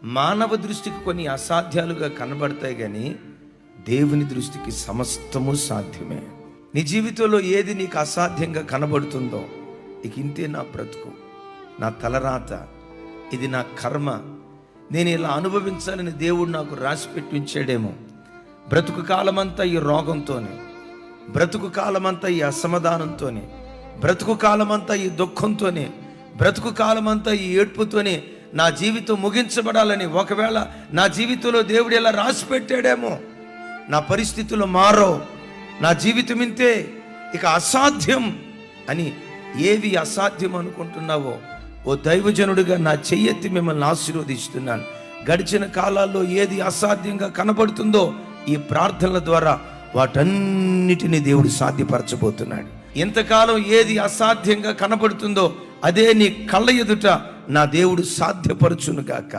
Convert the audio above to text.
మానవ దృష్టికి కొన్ని అసాధ్యాలుగా కనబడతాయి, కానీ దేవుని దృష్టికి సమస్తము సాధ్యమే. నీ జీవితంలో ఏది నీకు అసాధ్యంగా కనబడుతుందో, ఇక ఇంతే నా బ్రతుకు, నా తలరాత, ఇది నా కర్మ, నేను ఇలా అనుభవించాలని దేవుడు నాకు రాసిపెట్టి ఉంచాడేమో, బ్రతుకు కాలమంతా ఈ రోగంతోనే, బ్రతుకు కాలమంతా ఈ అసమాధానంతోనే, బ్రతుకు కాలమంతా ఈ దుఃఖంతోనే, బ్రతుకు కాలమంతా ఈ ఏడ్పుతోనే నా జీవితం ముగించబడాలని, ఒకవేళ నా జీవితంలో దేవుడు ఇలా రాసి పెట్టాడేమో, నా పరిస్థితులు మారో, నా జీవితం ఇంతే, ఇక అసాధ్యం అని ఏవి అసాధ్యం అనుకుంటున్నావో, ఓ దైవజనుడిగా నా చెయ్యెత్తి మిమ్మల్ని ఆశీర్వదిస్తున్నాను. గడిచిన కాలాల్లో ఏది అసాధ్యంగా కనబడుతుందో, ఈ ప్రార్థనల ద్వారా వాటన్నిటిని దేవుడు సాధ్యపరచబోతున్నాడు. ఇంతకాలం ఏది అసాధ్యంగా కనబడుతుందో అదే నీ కళ్ళ ఎదుట నా దేవుడు సాధ్యపరచును గాక.